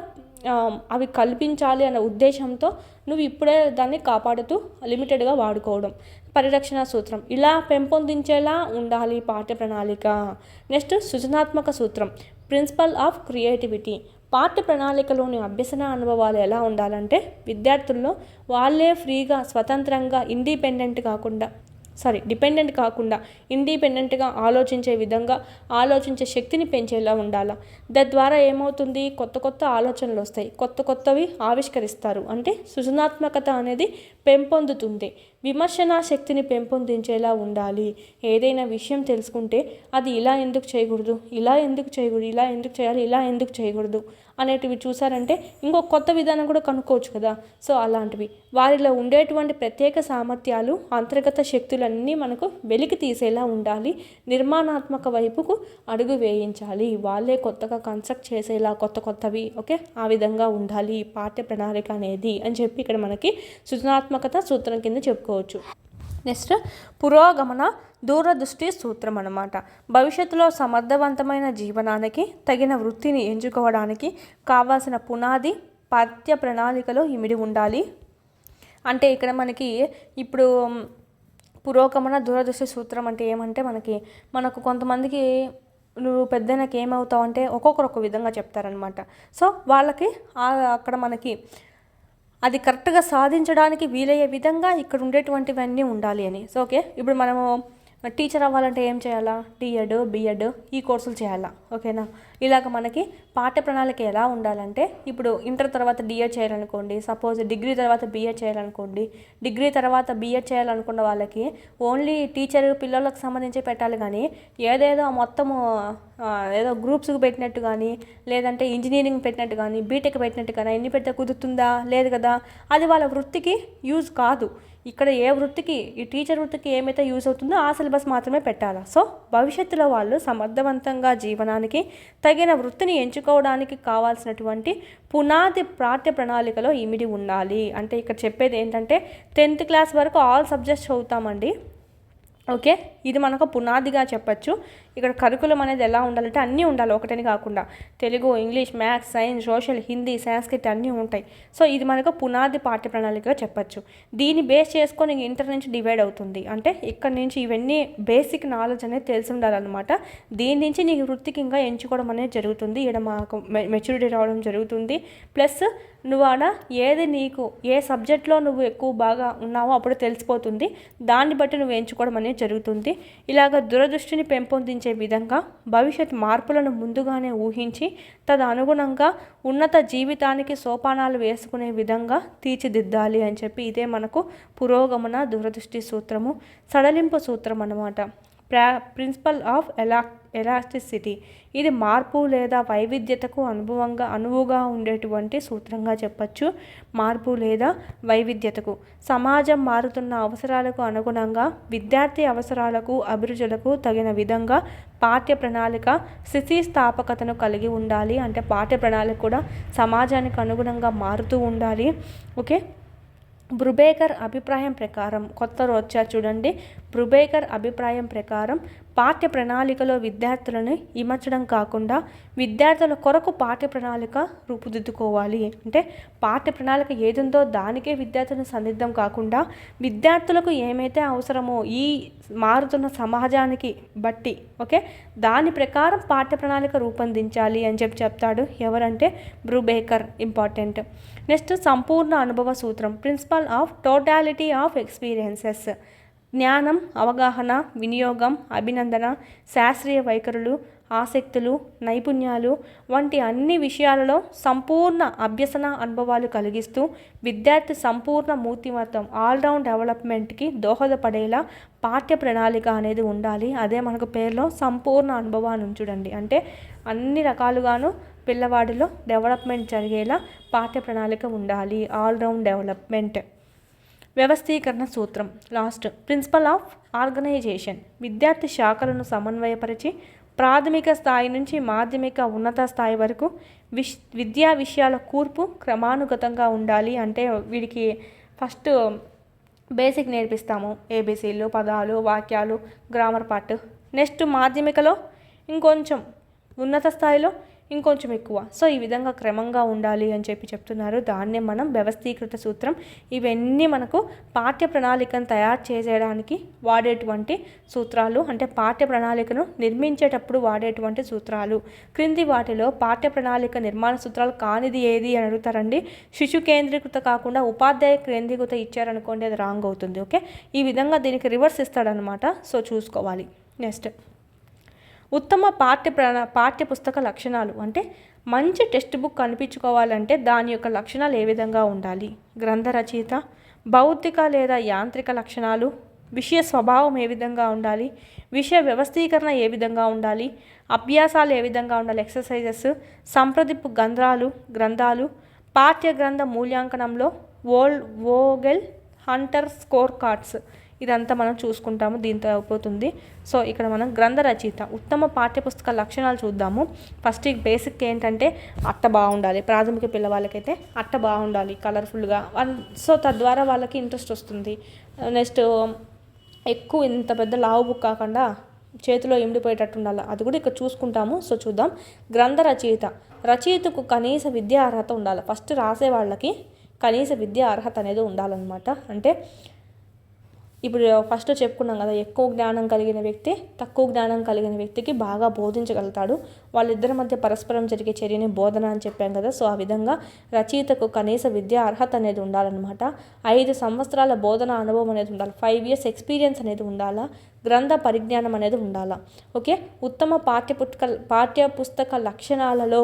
అవి కల్పించాలి అనే ఉద్దేశంతో నువ్వు ఇప్పుడే దాన్ని కాపాడుతూ లిమిటెడ్గా వాడుకోవడం పరిరక్షణ సూత్రం. ఇలా పెంపొందించేలా ఉండాలి పాఠ్య ప్రణాళిక. నెక్స్ట్ సృజనాత్మక సూత్రం, ప్రిన్సిపల్ ఆఫ్ క్రియేటివిటీ. పాఠ్య ప్రణాళికలోని అభ్యసన అనుభవాలు ఎలా ఉండాలంటే విద్యార్థుల్లో వాళ్ళే ఫ్రీగా, స్వతంత్రంగా, డిపెండెంట్ కాకుండా ఇండిపెండెంట్గా ఆలోచించే విధంగా ఆలోచించే శక్తిని పెంచేలా ఉండాలి. తద్వారా ఏమవుతుంది, కొత్త కొత్త ఆలోచనలు వస్తాయి, కొత్తవి ఆవిష్కరిస్తారు. అంటే సృజనాత్మకత అనేది పెంపొందుతుంది. విమర్శనా శక్తిని పెంపొందించేలా ఉండాలి. ఏదైనా విషయం తెలుసుకుంటే అది ఇలా ఎందుకు చేయకూడదు, ఇలా ఎందుకు చేయకూడదు, ఇలా ఎందుకు చేయాలి, ఇలా ఎందుకు చేయకూడదు అనేటివి చూసారంటే ఇంకో కొత్త విధానం కూడా కనుక్కోవచ్చు కదా. సో అలాంటివి వారిలో ఉండేటువంటి ప్రత్యేక సామర్థ్యాలు, అంతర్గత శక్తులన్నీ మనకు వెలికి తీసేలా ఉండాలి. నిర్మాణాత్మక వైపుకు అడుగు వేయించాలి. వాళ్ళే కొత్తగా కన్స్ట్రక్ట్ చేసేలా కొత్తవి ఓకే ఆ విధంగా ఉండాలి పాఠ్య ప్రణాళిక అనేది అని చెప్పి ఇక్కడ మనకి సృజనాత్మకత సూత్రం కింద చెప్పుకోవచ్చు. నెక్స్ట్ పురోగమన దూరదృష్టి సూత్రం అన్నమాట. భవిష్యత్తులో సమర్థవంతమైన జీవనానికి తగిన వృత్తిని ఎంచుకోవడానికి కావాల్సిన పునాది పాఠ్య ప్రణాళికలో ఇమిడి ఉండాలి. అంటే ఇక్కడ మనకి ఇప్పుడు పురోగమన దూరదృష్టి సూత్రం అంటే ఏమంటే మనకు కొంతమందికి నువ్వు పెద్దనకి ఏమవుతావు అంటే ఒక్కొక్కరు ఒక విధంగా చెప్తారనమాట. సో వాళ్ళకి అక్కడ మనకి అది కరెక్ట్గా సాధించడానికి వీలయ్యే విధంగా ఇక్కడ ఉండేటువంటివన్నీ ఉండాలి అని. సో ఓకే, ఇప్పుడు మనము టీచర్ అవ్వాలంటే ఏం చేయాలా, డిఎడ్, బిఎడ్ ఈ కోర్సులు చేయాలా. ఓకేనా, ఇలాగ మనకి పాఠ్య ప్రణాళిక ఎలా ఉండాలంటే ఇప్పుడు ఇంటర్ తర్వాత డిఎడ్ చేయాలనుకోండి, సపోజ్ డిగ్రీ తర్వాత బిఎడ్ చేయాలనుకోండి, డిగ్రీ తర్వాత బిఎడ్ చేయాలనుకున్న వాళ్ళకి ఓన్లీ టీచర్ పిల్లలకు సంబంధించి పెట్టాలి కానీ ఏదేదో మొత్తము ఏదో గ్రూప్స్కి పెట్టినట్టు కానీ లేదంటే ఇంజనీరింగ్ పెట్టినట్టు కానీ బీటెక్ పెట్టినట్టు కానీ ఎన్ని పెడితే కుదురుతుందా, లేదు కదా. అది వాళ్ళ వృత్తికి యూజ్ కాదు. ఇక్కడ ఏ వృత్తికి, ఈ టీచర్ వృత్తికి ఏమైతే యూజ్ అవుతుందో ఆ సిలబస్ మాత్రమే పెట్టాలి. సో భవిష్యత్తులో వాళ్ళు సమర్థవంతంగా జీవనానికి తగిన వృత్తిని ఎంచుకోవడానికి కావాల్సినటువంటి పునాది పాఠ్య ప్రణాళికలో ఇమిడి ఉండాలి. అంటే ఇక్కడ చెప్పేది ఏంటంటే 10th క్లాస్ వరకు ఆల్ సబ్జెక్ట్స్ చదువుతామండి. ఓకే, ఇది మనకు పునాదిగా చెప్పచ్చు. ఇక్కడ కరికులం అనేది ఎలా ఉండాలంటే అన్నీ ఉండాలి, ఒకటని కాకుండా Telugu, English, maths, science, social, Hindi, Sanskrit అన్నీ ఉంటాయి. సో ఇది మనకు పునాది పాఠ్య ప్రణాళికగా చెప్పచ్చు. దీన్ని బేస్ చేసుకొని ఇంటర్ నుంచి డివైడ్ అవుతుంది. అంటే ఇక్కడ నుంచి ఇవన్నీ బేసిక్ నాలెడ్జ్ అనేది తెలిసి ఉండాలన్నమాట. దీని నుంచి నీకు వృత్తికి ఇంకా ఎంచుకోవడం అనేది జరుగుతుంది. ఇక్కడ మాకు మెచ్యూరిటీ రావడం జరుగుతుంది. ప్లస్ నువ్వు ఆడ ఏది నీకు ఏ సబ్జెక్ట్లో నువ్వు ఎక్కువ బాగా ఉన్నావో అప్పుడు తెలిసిపోతుంది. దాన్ని బట్టి నువ్వు ఎంచుకోవడం అనేది జరుగుతుంది. ఇలాగ దురదృష్టిని పెంపొందించే విధంగా భవిష్యత్ మార్పులను ముందుగానే ఊహించి తదనుగుణంగా ఉన్నత జీవితానికి సోపానాలు వేసుకునే విధంగా తీర్చిదిద్దాలి అని చెప్పి ఇదే మనకు పురోగమన దూరదృష్టి సూత్రము, సడలింపు సూత్రం అన్నమాట. Principle of elasticity. ఇది మార్పు లేదా వైవిధ్యతకు అనువుగా ఉండేటువంటి సూత్రంగా చెప్పచ్చు. మార్పు లేదా వైవిధ్యతకు. సమాజం మారుతున్న అవసరాలకు అనుగుణంగా విద్యార్థి అవసరాలకు అభిరుచులకు తగిన విధంగా పాఠ్య ప్రణాళిక స్థితిస్థాపకతను కలిగి ఉండాలి. అంటే పాఠ్య ప్రణాళిక కూడా సమాజానికి అనుగుణంగా మారుతూ ఉండాలి. ఓకే. బ్రుబేకర్ అభిప్రాయం ప్రకారం, కొత్త వచ్చారు చూడండి, బ్రుబేకర్ అభిప్రాయం ప్రకారం పాఠ్య ప్రణాళికలో విద్యార్థులను ఇమర్చడం కాకుండా విద్యార్థుల కొరకు పాఠ్య ప్రణాళిక రూపుదిద్దుకోవాలి. అంటే పాఠ్య ప్రణాళిక ఏదుందో దానికే విద్యార్థులను సన్నిద్ధం కాకుండా విద్యార్థులకు ఏమైతే అవసరమో ఈ మారుతున్న సమాజానికి బట్టి ఓకే దాని ప్రకారం పాఠ్య ప్రణాళిక రూపొందించాలి అని చెప్తాడు. ఎవరంటే బ్రుబేకర్. ఇంపార్టెంట్. నెక్స్ట్ సంపూర్ణ అనుభవ సూత్రం, principle of totality of experiences. జ్ఞానం, అవగాహన, వినియోగం, అభినందన, శాస్త్రీయ వైఖరులు, ఆసక్తులు, నైపుణ్యాలు వంటి అన్ని విషయాలలో సంపూర్ణ అభ్యసన అనుభవాలు కలిగిస్తూ విద్యార్థి సంపూర్ణ మూర్తిమత్వం ఆల్రౌండ్ డెవలప్మెంట్కి దోహదపడేలా పాఠ్య ప్రణాళిక అనేది ఉండాలి. అదే మనకు పేరులో సంపూర్ణ అనుభవాన్ని ఉంచుడండి. అంటే అన్ని రకాలుగాను పిల్లవాడిలో డెవలప్మెంట్ జరిగేలా పాఠ్య ప్రణాళిక ఉండాలి. All round development. వ్యవస్థీకరణ సూత్రం లాస్ట్, ప్రిన్సిపల్ ఆఫ్ ఆర్గనైజేషన్. విద్యార్థి శాఖలను సమన్వయపరిచి ప్రాథమిక స్థాయి నుంచి మాధ్యమిక ఉన్నత స్థాయి వరకు విద్యా విషయాల కూర్పు క్రమానుగతంగా ఉండాలి. అంటే వీడికి ఫస్ట్ బేసిక్ నేర్పిస్తాము, ఏబిసిలు, పదాలు, వాక్యాలు, గ్రామర్ పార్ట్. నెక్స్ట్ మాధ్యమికలో ఇంకొంచెం, ఉన్నత స్థాయిలో ఇంకొంచెం ఎక్కువ. సో ఈ విధంగా క్రమంగా ఉండాలి అని చెప్తున్నారు. దాన్నే మనం వ్యవస్థీకృత సూత్రం. ఇవన్నీ మనకు పాఠ్య ప్రణాళికను తయారు చేసేయడానికి వాడేటువంటి సూత్రాలు. అంటే పాఠ్య ప్రణాళికను నిర్మించేటప్పుడు వాడేటువంటి సూత్రాలు. క్రింది వాటిలో పాఠ్య ప్రణాళిక నిర్మాణ సూత్రాలు కానిది ఏది అని అడుగుతారండి. శిశు కేంద్రీకృత కాకుండా ఉపాధ్యాయ కేంద్రీకృత ఇచ్చారనుకోండి, అది రాంగ్ అవుతుంది. ఓకే. ఈ విధంగా దీనికి రివర్స్ ఇస్తాడనమాట. సో చూసుకోవాలి. నెక్స్ట్, ఉత్తమ పాఠ్య పుస్తక లక్షణాలు. అంటే మంచి టెక్స్ట్ బుక్ కనిపించుకోవాలంటే దాని యొక్క లక్షణాలు ఏ విధంగా ఉండాలి? గ్రంథ రచయిత, భౌతిక లేదా యాంత్రిక లక్షణాలు, విషయ స్వభావం ఏ విధంగా ఉండాలి, విషయ వ్యవస్థీకరణ ఏ విధంగా ఉండాలి, అభ్యాసాలు ఏ విధంగా ఉండాలి, ఎక్సర్సైజెస్, సంప్రదింపు గ్రంథాలు, పాఠ్య గ్రంథ మూల్యాంకనంలో వోగెల్ హంటర్ స్కోర్ కార్డ్స్. ఇదంతా మనం చూసుకుంటాము, దీంతో అయిపోతుంది. సో ఇక్కడ మనం గ్రంథ రచయిత, ఉత్తమ పాఠ్యపుస్తక లక్షణాలు చూద్దాము. ఫస్ట్ బేసిక్ ఏంటంటే అట్ట బాగుండాలి. ప్రాథమిక పిల్లవాళ్ళకైతే అట్ట బాగుండాలి, కలర్ఫుల్గా. సో తద్వారా వాళ్ళకి ఇంట్రెస్ట్ వస్తుంది. నెక్స్ట్, ఎక్కువ ఇంత పెద్ద లావు బుక్ కాకుండా చేతిలో ఇమిడిపోయేటట్టు ఉండాలి. అది కూడా ఇక్కడ చూసుకుంటాము. సో చూద్దాం. గ్రంథ రచయితకు కనీస విద్యా అర్హత ఉండాలి. ఫస్ట్ రాసే వాళ్ళకి కనీస విద్యా అర్హత అనేది ఉండాలన్నమాట. అంటే ఇప్పుడు ఫస్ట్ చెప్పుకున్నాం కదా, ఎక్కువ జ్ఞానం కలిగిన వ్యక్తి తక్కువ జ్ఞానం కలిగిన వ్యక్తికి బాగా బోధించగలుగుతాడు. వాళ్ళిద్దరి మధ్య పరస్పరం జరిగే చర్యని బోధన అని చెప్పాం కదా. సో ఆ విధంగా రచయితకు కనీస విద్యా అర్హత అనేది ఉండాలన్నమాట. 5 సంవత్సరాల బోధన అనుభవం అనేది ఉండాలి. 5 years ఎక్స్పీరియన్స్ అనేది ఉండాలా. గ్రంథ పరిజ్ఞానం అనేది ఉండాలా. ఓకే. ఉత్తమ పాఠ్యపుస్తక లక్షణాలలో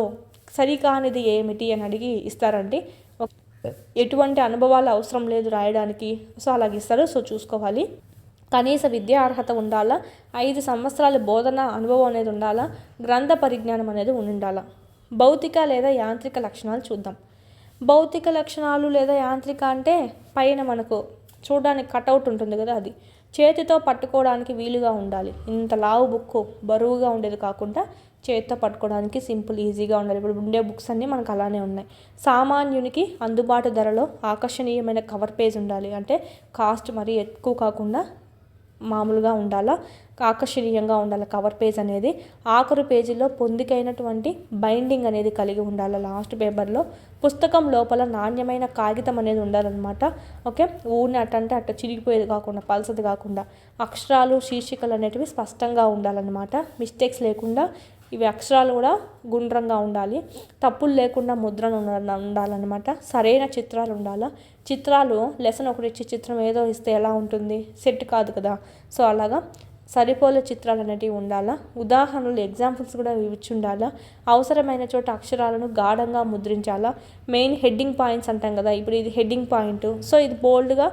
సరికానిది ఏమిటి అని అడిగి ఇస్తారండి. ఎటువంటి అనుభవాలు అవసరం లేదు రాయడానికి. సో అలాగే ఇస్తారు. సో చూసుకోవాలి. కనీస విద్యా అర్హత ఉండాలా. 5 సంవత్సరాల బోధన అనుభవం అనేది ఉండాలా. గ్రంథ పరిజ్ఞానం అనేది ఉండాలా. భౌతిక లేదా యాంత్రిక లక్షణాలు చూద్దాం. భౌతిక లక్షణాలు లేదా యాంత్రిక అంటే పైన మనకు చూడడానికి కటౌట్ ఉంటుంది కదా, అది చేతితో పట్టుకోవడానికి వీలుగా ఉండాలి. ఇంత లావు బుక్ బరువుగా ఉండేది కాకుండా చేతితో పట్టుకోవడానికి సింపుల్ ఈజీగా ఉండాలి. ఇప్పుడు ఉండే బుక్స్ అన్నీ మనకు అలానే ఉన్నాయి. సామాన్యునికి అందుబాటు ధరలో ఆకర్షణీయమైన కవర్ పేజ్ ఉండాలి. అంటే కాస్ట్ మరీ ఎక్కువ కాకుండా మామూలుగా ఉండాలా, ఆకర్షణీయంగా ఉండాలి కవర్ పేజ్ అనేది. ఆఖరు పేజీలో పొందికైనటువంటి బైండింగ్ అనేది కలిగి ఉండాలి. లాస్ట్ పేపర్లో పుస్తకం లోపల నాణ్యమైన కాగితం అనేది ఉండాలన్నమాట. ఓకే. ఊరిని అట్ట చిరిగిపోయేది కాకుండా, పల్సది కాకుండా, అక్షరాలు శీర్షికలు అనేటివి స్పష్టంగా ఉండాలన్నమాట. మిస్టేక్స్ లేకుండా. ఇవి అక్షరాలు కూడా గుండ్రంగా ఉండాలి. తప్పులు లేకుండా ముద్రణ ఉండాలన్నమాట. సరైన చిత్రాలు ఉండాలా. చిత్రాలు లెసన్ ఒకటి ఇచ్చే చిత్రం ఏదో ఇస్తే ఎలా ఉంటుంది, సెట్ కాదు కదా. సో అలాగా సరిపోలే చిత్రాలు అనేటివి ఉండాలా. ఉదాహరణలు ఎగ్జాంపుల్స్ కూడా ఇచ్చి ఉండాలా. అవసరమైన చోట అక్షరాలను గాఢంగా ముద్రించాలా. మెయిన్ హెడ్డింగ్ పాయింట్స్ అంటాం కదా, ఇప్పుడు ఇది హెడ్డింగ్ పాయింట్. సో ఇది బోల్డ్గా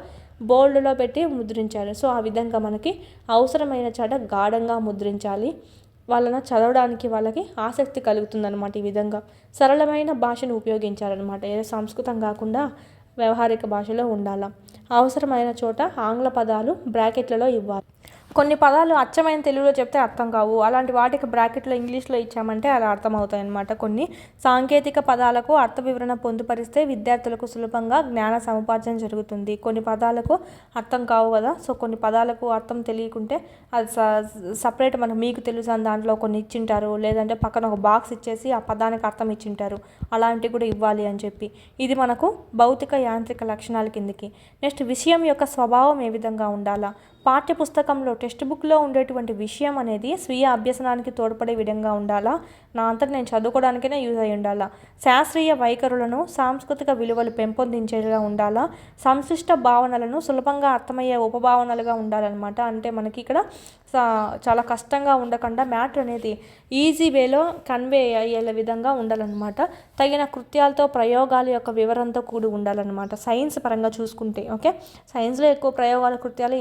బోల్డ్లో పెట్టి ముద్రించాలి. సో ఆ విధంగా మనకి అవసరమైన చోట గాఢంగా ముద్రించాలి, వాళ్ళన చదవడానికి వాళ్ళకి ఆసక్తి కలుగుతుందన్నమాట. ఈ విధంగా సరళమైన భాషను ఉపయోగించాలన్నమాట. ఏదో సంస్కృతం కాకుండా వ్యవహారిక భాషలో ఉండాలి. అవసరమైన చోట ఆంగ్ల పదాలు బ్రాకెట్లలో ఇవ్వాలి. కొన్ని పదాలు అచ్చమైన తెలుగులో చెప్తే అర్థం కావు, అలాంటి వాటికి బ్రాకెట్లో ఇంగ్లీష్లో ఇచ్చామంటే అలా అర్థమవుతాయి అన్నమాట. కొన్ని సాంకేతిక పదాలకు అర్థ వివరణ పొందుపరిస్తే విద్యార్థులకు సులభంగా జ్ఞాన సముపార్జన జరుగుతుంది. కొన్ని పదాలకు అర్థం కావు కదా, సో కొన్ని పదాలకు అర్థం తెలియకుంటే అది సపరేట్ మీకు తెలుసు అని దాంట్లో కొన్ని ఇచ్చింటారు, లేదంటే పక్కన ఒక బాక్స్ ఇచ్చేసి ఆ పదానికి అర్థం ఇచ్చింటారు, అలాంటివి కూడా ఇవ్వాలి అని చెప్పి. ఇది మనకు భౌతిక యాంత్రిక లక్షణాల కిందికి. నెక్స్ట్ విషయం యొక్క స్వభావం ఏ విధంగా ఉండాలా. పాఠ్యపుస్తకంలో టెక్స్ట్ బుక్లో ఉండేటువంటి విషయం అనేది స్వీయ అభ్యసనానికి తోడ్పడే విధంగా ఉండాలా, నా అంతటి నేను చదువుకోవడానికైనా యూజ్ అయ్యి ఉండాలా. శాస్త్రీయ వైఖరులను సాంస్కృతిక విలువలు పెంపొందించేలా ఉండాలా. సంశిష్ట భావనలను సులభంగా అర్థమయ్యే ఉపభావనలుగా ఉండాలన్నమాట. అంటే మనకి ఇక్కడ చాలా కష్టంగా ఉండకుండా మ్యాటర్ అనేది ఈజీ వేలో కన్వే అయ్యే విధంగా ఉండాలన్నమాట. తగిన కృత్యాలతో ప్రయోగాల యొక్క వివరంతో కూడి ఉండాలన్నమాట. సైన్స్ పరంగా చూసుకుంటే ఓకే, సైన్స్లో ఎక్కువ ప్రయోగాల కృత్యాలు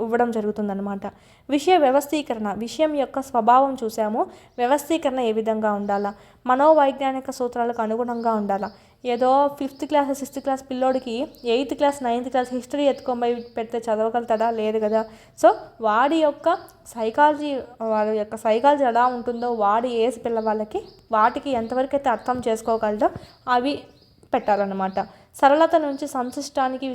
ఇవ్వడం జరుగుతుందన్నమాట. విషయ వ్యవస్థీకరణ, విషయం యొక్క స్వభావం చూసాము, వ్యవస్థీకరణ ఏ విధంగా ఉండాలా. మనోవైజ్ఞానిక సూత్రాలకు అనుగుణంగా ఉండాలా. ఏదో 5th క్లాస్ 6th క్లాస్ పిల్లోడికి 8th class 9th class history ఎత్తుకొని పెడితే చదవగలుగుతాడా, లేదు కదా. సో వాడి యొక్క సైకాలజీ ఎలా ఉంటుందో, వాడి ఏజ్ పిల్లవాళ్ళకి వాటికి ఎంతవరకు అయితే అర్థం చేసుకోగలదో అవి పెట్టాలన్నమాట. సరళత నుంచి సంశిష్టానికి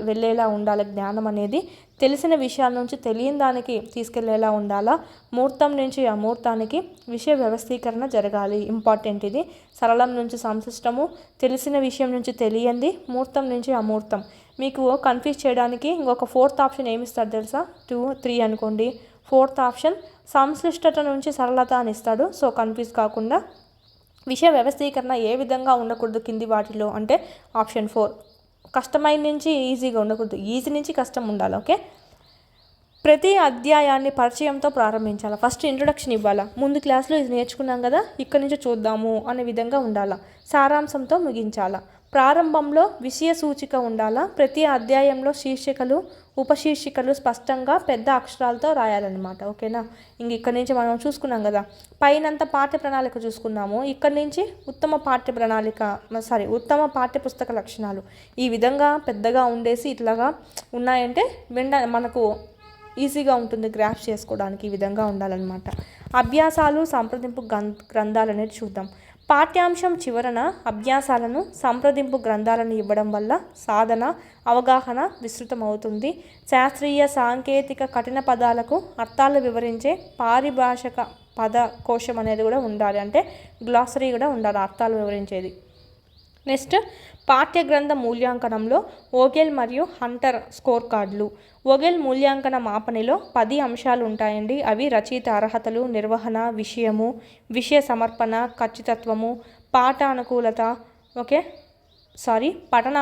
వెళ్ళేలా ఉండాలి జ్ఞానం అనేది. తెలిసిన విషయాల నుంచి తెలియని దానికి తీసుకెళ్లేలా ఉండాలా. మూర్తం నుంచి అమూర్తానికి విషయ వ్యవస్థీకరణ జరగాలి, ఇంపార్టెంట్ ఇది. సరళం నుంచి సంశిష్టము, తెలిసిన విషయం నుంచి తెలియంది, మూర్తం నుంచి అమూర్తం. మీకు కన్ఫ్యూజ్ చేయడానికి ఇంకొక 4th ఆప్షన్ ఏమిస్తాడు తెలుసా, 2, 3 అనుకోండి. 4th ఆప్షన్ సంశ్లిష్టత నుంచి సరళత అని ఇస్తాడు. సో కన్ఫ్యూజ్ కాకుండా విషయ వ్యవస్థీకరణ ఏ విధంగా ఉండకూడదు కింది వాటిలో అంటే ఆప్షన్ 4, కష్టమైన నుంచి ఈజీగా ఉండకూడదు, ఈజీ నుంచి కష్టం ఉండాలి. ఓకే, ప్రతి అధ్యాయాన్ని పరిచయంతో ప్రారంభించాలి. ఫస్ట్ ఇంట్రొడక్షన్ ఇవ్వాలా. ముందు క్లాస్లో ఇది నేర్చుకున్నాం కదా, ఇక్కడి నుంచి చూద్దాము అనే విధంగా ఉండాలా. సారాంశంతో ముగించాలా. ప్రారంభంలో విషయ సూచిక ఉండాలా. ప్రతి అధ్యాయంలో శీర్షికలు ఉపశీర్షికలు స్పష్టంగా పెద్ద అక్షరాలతో రాయాలన్నమాట. ఓకేనా, ఇక్కడి నుంచి మనం చూసుకున్నాం కదా, పైనంత పాఠ్య ప్రణాళిక చూసుకున్నాము. ఇక్కడి నుంచి ఉత్తమ పాఠ్య పుస్తక లక్షణాలు ఈ విధంగా పెద్దగా ఉండేసి ఇట్లాగా ఉన్నాయంటే మనకు ఈజీగా ఉంటుంది గ్రాఫ్ చేసుకోవడానికి. ఈ విధంగా ఉండాలన్నమాట. అభ్యాసాలు సంప్రదింపు గ్రంథాలు అనేది చూద్దాం. పాఠ్యాంశం చివరన అభ్యాసాలను సంప్రదింపు గ్రంథాలను ఇవ్వడం వల్ల సాధన అవగాహన విస్తృతమవుతుంది. శాస్త్రీయ సాంకేతిక కఠిన పదాలకు అర్థాలు వివరించే పారిభాషిక పద కోశం అనేది కూడా ఉండాలి, అంటే గ్లాసరీ కూడా ఉండాలి అర్థాలు వివరించేది. నెక్స్ట్ పాఠ్య గ్రంథ మూల్యాంకనంలో ఓగెల్ మరియు హంటర్ స్కోర్ కార్డులు. ఓగెల్ మూల్యాంకన మాపనిలో 10 అంశాలు ఉంటాయండి. అవి రచయిత అర్హతలు, నిర్వహణ, విషయ సమర్పణ, ఖచ్చితత్వము, పఠన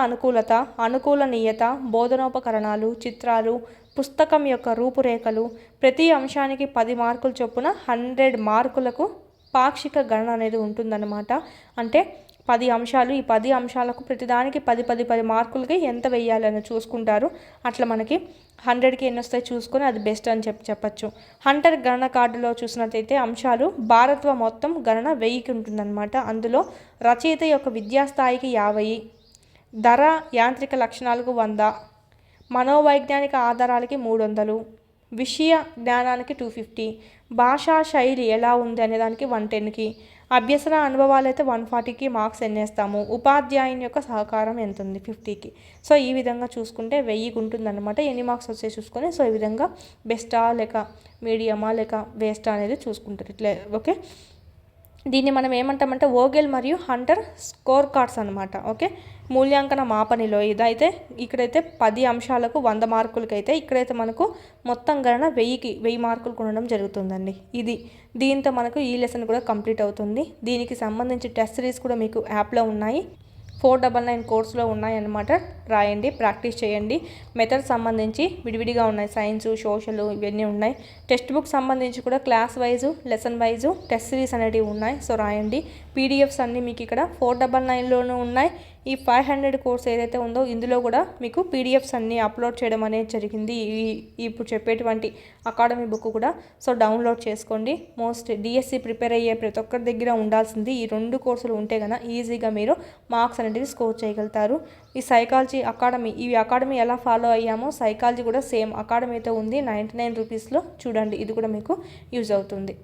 అనుకూలత, అనుకూలనీయత, బోధనోపకరణాలు, చిత్రాలు, పుస్తకం యొక్క రూపురేఖలు. ప్రతి అంశానికి 10 మార్కులు చొప్పున 100 మార్కులకు పాక్షిక గణన అనేది ఉంటుందన్నమాట. అంటే 10 అంశాలు, ఈ 10 అంశాలకు ప్రతిదానికి 10 మార్కులకి ఎంత వెయ్యాలని చూసుకుంటారు. అట్లా మనకి 100కి ఎన్ని వస్తాయి చూసుకొని అది బెస్ట్ అని చెప్పచ్చు. హంటర్ గణన కార్డులో చూసినట్లయితే అంశాలు భారత్వ మొత్తం గణన 1000కి ఉంటుందన్నమాట. అందులో రచయిత యొక్క విద్యాస్థాయికి 50, ధర యాంత్రిక లక్షణాలకు 100, మనోవైజ్ఞానిక ఆధారాలకి 300, విషయ జ్ఞానానికి 250, భాషా శైలి ఎలా ఉంది అనే దానికి 110కి, అభ్యసన అనుభవాలు అయితే 140కి మార్క్స్ ఎన్నేస్తాము. ఉపాధ్యాయుని యొక్క సహకారం ఎంత ఉంది 50కి. సో ఈ విధంగా చూసుకుంటే 1000కి ఉంటుందన్నమాట. ఎన్ని మార్క్స్ వచ్చే చూసుకొని సో ఈ విధంగా బెస్టా లేక మీడియమా లేక వేస్టా అనేది చూసుకుంటారు ఇట్లా. ఓకే, దీన్ని మనం ఏమంటామంటే ఓగెల్ మరియు హంటర్ స్కోర్ కార్డ్స్ అనమాట. ఓకే, మూల్యాంకన మాపనిలో ఇదైతే ఇక్కడైతే 10 అంశాలకు 100 మార్కులకైతే ఇక్కడైతే మనకు మొత్తం గణన 1000 మార్కులు కొనడం జరుగుతుందండి. దీంతో మనకు ఈ లెసన్ కూడా కంప్లీట్ అవుతుంది. దీనికి సంబంధించి టెస్ట్ సిరీస్ కూడా మీకు యాప్లో ఉన్నాయి, 499 కోర్సులో ఉన్నాయన్నమాట. రాయండి, ప్రాక్టీస్ చేయండి. మెథడ్ సంబంధించి విడివిడిగా ఉన్నాయి, సైన్స్, సోషల్ ఇవన్నీ ఉన్నాయి. టెక్స్ట్ బుక్ సంబంధించి కూడా class wise, lesson wise test series అనేటివి ఉన్నాయి. సో రాయండి. పీడిఎఫ్స్ అన్నీ మీకు ఇక్కడ 499లోనూ ఉన్నాయి, ఈ 500 కోర్స్ ఏదైతే ఉందో ఇందులో కూడా మీకు పీడిఎఫ్స్ అన్నీ అప్లోడ్ చేయడం అనేది జరిగింది. ఇప్పుడు చెప్పేటువంటి అకాడమీ బుక్ కూడా సో డౌన్లోడ్ చేసుకోండి. మోస్ట్ డిఎస్సి ప్రిపేర్ అయ్యే ప్రతి ఒక్కరి దగ్గర ఉండాల్సింది ఈ 2 కోర్సులు ఉంటే కనుక ఈజీగా మీరు మార్క్స్ అనేది స్కోర్ చేయగలుగుతారు. ఈ సైకాలజీ అకాడమీ, ఈ అకాడమీ ఎలా ఫాలో అయ్యామో సైకాలజీ కూడా సేమ్ అకాడమీతో ఉంది. 99 రూపీస్లో చూడండి, ఇది కూడా మీకు యూజ్ అవుతుంది.